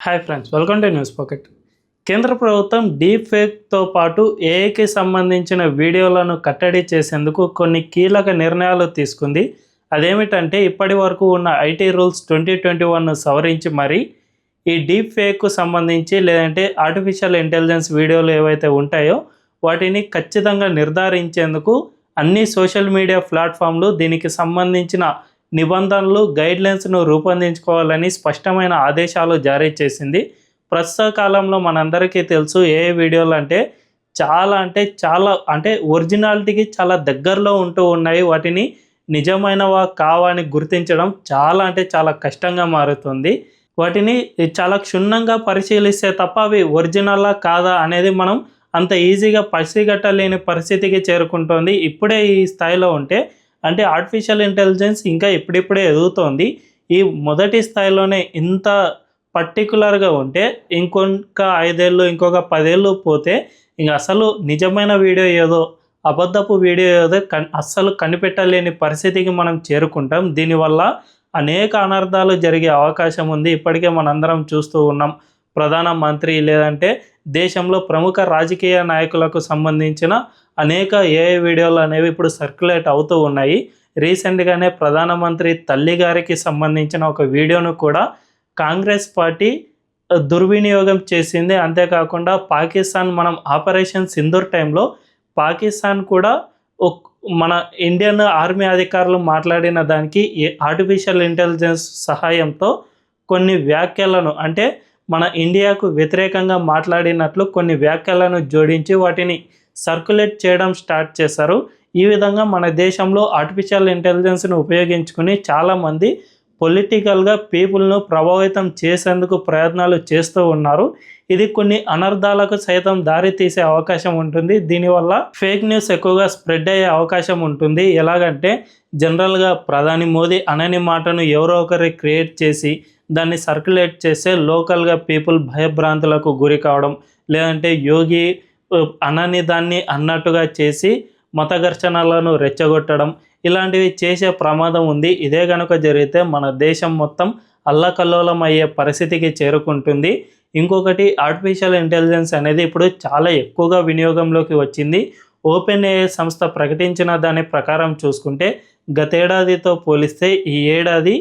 Hi friends, welcome to news pocket. కేంద్ర ప్రభుత్వం deep ఫేక్తో పాటు ఏఐకి సంబంధించిన వీడియోలను కట్టడి చేసేందుకు కొన్ని కీలక నిర్ణయాలు తీసుకుంది. అదేమిటంటే ఇప్పటి వరకు ఉన్న ఐటీ రూల్స్ 2021 సవరించి మరి ఈ డీప్ ఫేక్కు సంబంధించి లేదంటే ఆర్టిఫిషియల్ ఇంటెలిజెన్స్ వీడియోలు ఏవైతే ఉంటాయో వాటిని ఖచ్చితంగా నిర్ధారించేందుకు అన్ని సోషల్ మీడియా ప్లాట్ఫామ్లు దీనికి సంబంధించిన నిబంధనలు గైడ్లైన్స్ను రూపొందించుకోవాలని స్పష్టమైన ఆదేశాలు జారీ చేసింది. ప్రస్తుత కాలంలో మనందరికీ తెలుసు ఏఐ వీడియోలు అంటే చాలా ఒరిజినాలిటీకి చాలా దగ్గరలో ఉంటూ ఉన్నాయి. వాటిని నిజమైనవా కావా అని గుర్తించడం చాలా కష్టంగా మారుతుంది. వాటిని చాలా క్షుణ్ణంగా పరిశీలిస్తే తప్ప అవి ఒరిజినలా కాదా అనేది మనం అంత ఈజీగా పసిగట్టలేని పరిస్థితికి చేరుకుంటోంది. ఇప్పుడే ఈ స్థాయిలో ఉంటే అంటే ఆర్టిఫిషియల్ ఇంటెలిజెన్స్ ఇంకా ఇప్పుడిప్పుడే ఎదుగుతోంది. ఈ మొదటి స్థాయిలోనే ఇంత పర్టికులర్గా ఉంటే ఇంకొక 5 ఏళ్ళు ఇంకొక 10 ఏళ్ళు పోతే ఇంక అసలు నిజమైన వీడియో ఏదో అబద్ధపు వీడియో ఏదో అస్సలు కనిపెట్టలేని పరిస్థితికి మనం చేరుకుంటాం. దీనివల్ల అనేక అనర్థాలు జరిగే అవకాశం ఉంది. ఇప్పటికే మనందరం చూస్తూ ఉన్నాం. ప్రధానమంత్రి లేదంటే దేశంలో ప్రముఖ రాజకీయ నాయకులకు సంబంధించిన అనేక ఏఐ వీడియోలు అనేవి ఇప్పుడు సర్క్యులేట్ అవుతూ ఉన్నాయి. రీసెంట్గానే ప్రధానమంత్రి తల్లి గారికి సంబంధించిన ఒక వీడియోను కూడా కాంగ్రెస్ పార్టీ దుర్వినియోగం చేసింది. అంతేకాకుండా పాకిస్తాన్ మనం ఆపరేషన్ సింధూర్ టైంలో పాకిస్తాన్ కూడా మన ఇండియన్ ఆర్మీ అధికారులు మాట్లాడిన దానికి ఆర్టిఫిషియల్ ఇంటెలిజెన్స్ సహాయంతో కొన్ని వ్యాఖ్యలను అంటే మన ఇండియాకు వ్యతిరేకంగా మాట్లాడినట్లు కొన్ని వ్యాఖ్యలను జోడించి వాటిని సర్క్యులేట్ చేయడం స్టార్ట్ చేశారు. ఈ విధంగా మన దేశంలో ఆర్టిఫిషియల్ ఇంటెలిజెన్స్ను ఉపయోగించుకుని చాలామంది పొలిటికల్గా పీపుల్ను ప్రభావితం చేసేందుకు ప్రయత్నాలు చేస్తూ ఉన్నారు. ఇది కొన్ని అనర్థాలకు సైతం దారి తీసే అవకాశం ఉంటుంది. దీనివల్ల ఫేక్ న్యూస్ ఎక్కువగా స్ప్రెడ్ అయ్యే అవకాశం ఉంటుంది. ఎలాగంటే జనరల్గా ప్రధాని మోదీ అనని మాటను ఎవరో ఒకరి క్రియేట్ చేసి దాన్ని సర్క్యులేట్ చేస్తే లోకల్గా పీపుల్ భయభ్రాంతులకు గురి కావడం, లేదంటే యోగి అనని దాన్ని అన్నట్టుగా చేసి మత ఘర్షణలను రెచ్చగొట్టడం ఇలాంటివి చేసే ప్రమాదం ఉంది. ఇదే కనుక జరిగితే మన దేశం మొత్తం అల్లకల్లోలం అయ్యే పరిస్థితికి చేరుకుంటుంది. ఇంకొకటి ఆర్టిఫిషియల్ ఇంటెలిజెన్స్ అనేది ఇప్పుడు చాలా ఎక్కువగా వినియోగంలోకి వచ్చింది. ఓపెన్ ఏఐ సంస్థ ప్రకటించిన దాని ప్రకారం చూసుకుంటే గతేడాదితో పోలిస్తే ఈ ఏడాది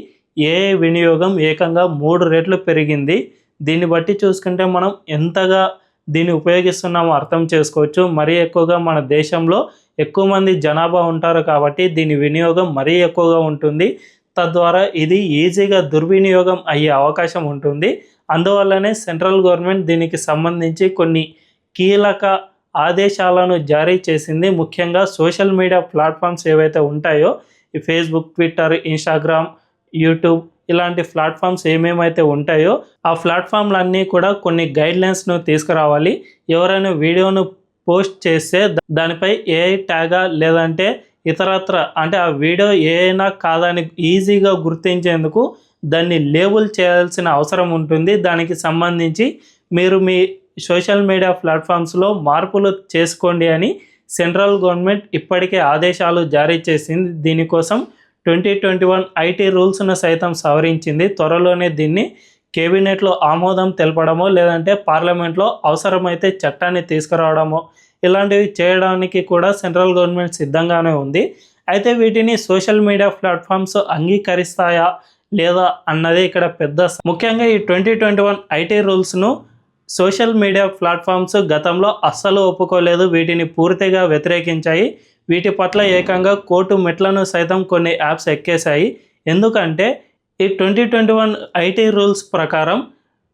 ఏఐ వినియోగం ఏకంగా 3 రెట్లు పెరిగింది. దీన్ని బట్టి చూసుకుంటే మనం ఎంతగా దీన్ని ఉపయోగిస్తున్నామో అర్థం చేసుకోవచ్చు. మరీ ఎక్కువగా మన దేశంలో ఎక్కువ మంది జనాభా ఉంటారు కాబట్టి దీని వినియోగం మరీ ఎక్కువగా ఉంటుంది. తద్వారా ఇది ఈజీగా దుర్వినియోగం అయ్యే అవకాశం ఉంటుంది. అందువల్లనే సెంట్రల్ గవర్నమెంట్ దీనికి సంబంధించి కొన్ని కీలక ఆదేశాలను జారీ చేసింది. ముఖ్యంగా సోషల్ మీడియా ప్లాట్ఫామ్స్ ఏవైతే ఉంటాయో ఈ ఫేస్బుక్, ట్విట్టర్, ఇన్స్టాగ్రామ్, యూట్యూబ్ ఇలాంటి ప్లాట్ఫామ్స్ ఏమేమైతే ఉంటాయో ఆ ప్లాట్ఫామ్లన్నీ కూడా కొన్ని గైడ్లైన్స్ను తీసుకురావాలి. ఎవరైనా వీడియోను పోస్ట్ చేస్తే దానిపై ఏఐ ట్యాగా లేదంటే ఇతరత్ర అంటే ఆ వీడియో ఏఐనా కాదని ఈజీగా గుర్తించేందుకు దాన్ని లేబుల్ చేయాల్సిన అవసరం ఉంటుంది. దానికి సంబంధించి మీరు మీ సోషల్ మీడియా ప్లాట్ఫామ్స్లో మార్పులు చేసుకోండి అని సెంట్రల్ గవర్నమెంట్ ఇప్పటికే ఆదేశాలు జారీ చేసింది. దీనికోసం 2021 ఐటీ రూల్స్ను సైతం సవరించింది. త్వరలోనే దీన్ని కేబినెట్లో ఆమోదం తెలపడమో లేదంటే పార్లమెంట్లో అవసరమైతే చట్టాన్ని తీసుకురావడమో ఇలాంటివి చేయడానికి కూడా సెంట్రల్ గవర్నమెంట్ సిద్ధంగానే ఉంది. అయితే వీటిని సోషల్ మీడియా ప్లాట్ఫామ్స్ అంగీకరిస్తాయా లేదా అన్నది ఇక్కడ పెద్ద ముఖ్యంగా ఈ 2021 ఐటీ రూల్స్ను సోషల్ మీడియా ప్లాట్ఫామ్స్ గతంలో అస్సలు ఒప్పుకోలేదు. వీటిని పూర్తిగా వ్యతిరేకించాయి. వీటి పట్ల ఏకంగా కోర్టు మెట్లను సైతం కొన్ని యాప్స్ ఎక్కేశాయి. ఎందుకంటే ఈ 2021 ఐటీ రూల్స్ ప్రకారం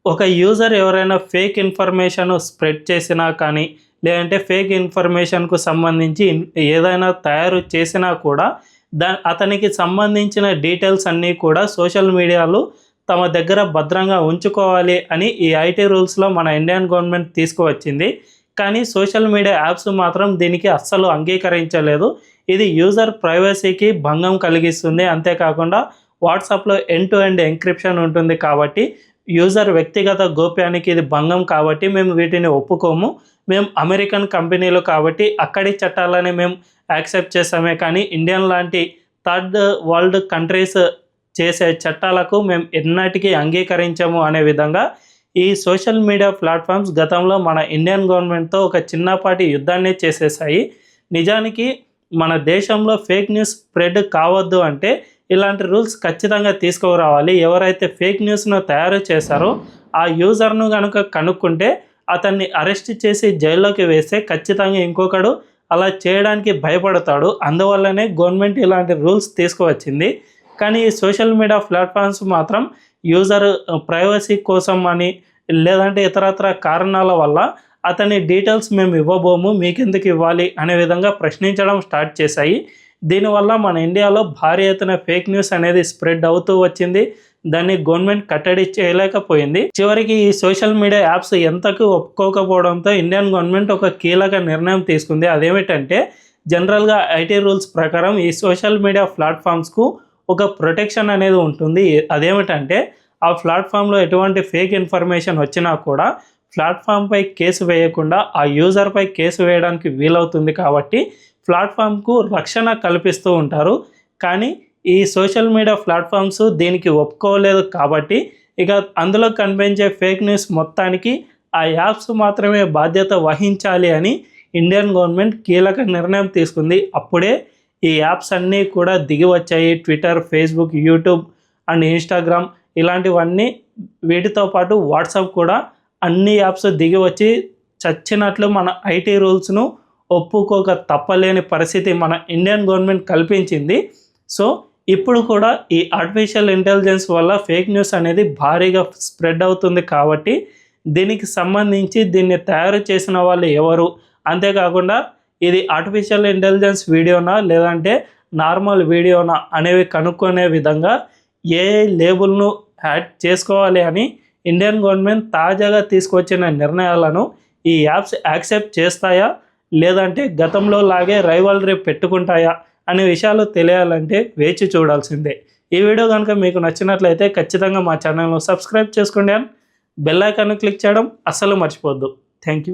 ఒక యూజర్ ఎవరైనా ఫేక్ ఇన్ఫర్మేషన్ స్ప్రెడ్ చేసినా కానీ లేదంటే ఫేక్ ఇన్ఫర్మేషన్కు సంబంధించి ఏదైనా తయారు చేసినా కూడా అతనికి సంబంధించిన డీటెయిల్స్ అన్నీ కూడా సోషల్ మీడియాలో తమ దగ్గర భద్రంగా ఉంచుకోవాలి అని ఈ ఐటీ రూల్స్లో మన ఇండియన్ గవర్నమెంట్ తీసుకువచ్చింది. కానీ సోషల్ మీడియా యాప్స్ మాత్రం దీనికి అస్సలు అంగీకరించలేదు. ఇది యూజర్ ప్రైవసీకి భంగం కలిగిస్తుంది. అంతేకాకుండా వాట్సాప్లో ఎండ్ టు ఎండ్ ఎంక్రిప్షన్ ఉంటుంది కాబట్టి యూజర్ వ్యక్తిగత గోప్యానికి ఇది భంగం కాబట్టి మేము వీటిని ఒప్పుకోము. మేము అమెరికన్ కంపెనీలు కాబట్టి అక్కడి చట్టాలని మేము యాక్సెప్ట్ చేస్తామే కానీ ఇండియన్ లాంటి థర్డ్ వరల్డ్ కంట్రీస్ చేసే చట్టాలకు మేము ఎన్నటికీ అంగీకరించము అనే విధంగా ఈ సోషల్ మీడియా ప్లాట్ఫామ్స్ గతంలో మన ఇండియన్ గవర్నమెంట్తో ఒక చిన్నపాటి యుద్ధాన్ని చేసేసాయి. నిజానికి మన దేశంలో ఫేక్ న్యూస్ స్ప్రెడ్ కావద్దు అంటే ఇలాంటి రూల్స్ ఖచ్చితంగా తీసుకురావాలి. ఎవరైతే ఫేక్ న్యూస్ను తయారు చేశారో ఆ యూజర్ను కనుక కనుక్కుంటే అతన్ని అరెస్ట్ చేసి జైల్లోకి వేస్తే ఖచ్చితంగా ఇంకొకడు అలా చేయడానికి భయపడతాడు. అందువల్లనే గవర్నమెంట్ ఇలాంటి రూల్స్ తీసుకువచ్చింది. కానీ ఈ సోషల్ మీడియా ప్లాట్ఫామ్స్ మాత్రం యూజర్ ప్రైవసీ కోసం అని లేదంటే ఇతరత్ర కారణాల వల్ల అతని డీటెయిల్స్ మేము ఇవ్వబోము, మీకెందుకు ఇవ్వాలి అనే విధంగా ప్రశ్నించడం స్టార్ట్ చేశాయి. దీనివల్ల మన ఇండియాలో భారీ ఎత్తున ఫేక్ న్యూస్ అనేది స్ప్రెడ్ అవుతూ వచ్చింది. దాన్ని గవర్నమెంట్ కట్టడి చేయలేకపోయింది. చివరికి ఈ సోషల్ మీడియా యాప్స్ ఎంతకు ఒప్పుకోకపోవడంతో ఇండియన్ గవర్నమెంట్ ఒక కీలక నిర్ణయం తీసుకుంది. అదేమిటంటే జనరల్గా ఐటీ రూల్స్ ప్రకారం ఈ సోషల్ మీడియా ప్లాట్ఫామ్స్కు ఒక ప్రొటెక్షన్ అనేది ఉంటుంది. అదేమిటంటే ఆ ప్లాట్ఫామ్లో ఎటువంటి ఫేక్ ఇన్ఫర్మేషన్ వచ్చినా కూడా ప్లాట్ఫామ్పై కేసు వేయకుండా ఆ యూజర్పై కేసు వేయడానికి వీలవుతుంది. కాబట్టి ప్లాట్ఫామ్కు రక్షణ కల్పిస్తూ ఉంటారు. కానీ ఈ సోషల్ మీడియా ప్లాట్ఫామ్స్ దీనికి ఒప్పుకోలేదు కాబట్టి ఇక అందులో కనిపించే ఫేక్ న్యూస్ మొత్తానికి ఆ యాప్స్ మాత్రమే బాధ్యత వహించాలి అని ఇండియన్ గవర్నమెంట్ కీలక నిర్ణయం తీసుకుంది. అప్పుడే ఈ యాప్స్ అన్నీ కూడా దిగి వచ్చాయి. Twitter, Facebook, YouTube and Instagram ఇలాంటివన్నీ, వీటితో పాటు వాట్సాప్ కూడా అన్ని యాప్స్ దిగి వచ్చి చచ్చినట్లు మన ఐటీ రూల్స్ను ఒప్పుకోక తప్పలేని పరిస్థితి మన ఇండియన్ గవర్నమెంట్ కల్పించింది. సో ఇప్పుడు కూడా ఈ ఆర్టిఫిషియల్ ఇంటెలిజెన్స్ వల్ల ఫేక్ న్యూస్ అనేది భారీగా స్ప్రెడ్ అవుతుంది. కాబట్టి దీనికి సంబంధించి దీన్ని తయారు చేసిన వాళ్ళు ఎవరు, అంతేకాకుండా ఇది ఆర్టిఫిషియల్ ఇంటెలిజెన్స్ వీడియోనా లేదంటే నార్మల్ వీడియోనా అనేవి కనుక్కునే విధంగా ఏఐ లేబుల్ను యాడ్ చేసుకోవాలి అని ఇండియన్ గవర్నమెంట్ తాజాగా తీసుకొచ్చిన నిర్ణయాలను ఈ యాప్స్ యాక్సెప్ట్ చేస్తాయా లేదంటే గతంలో లాగే రైవల్రీ పెట్టుకుంటాయా అనే విషయాలు తెలియాలంటే వేచి చూడాల్సిందే. ఈ వీడియో కనుక మీకు నచ్చినట్లయితే ఖచ్చితంగా మా ఛానల్ను సబ్స్క్రైబ్ చేసుకోండి అండ్ బెల్ ఐకాన్ను క్లిక్ చేయడం అస్సలు మర్చిపోవద్దు. Thank you.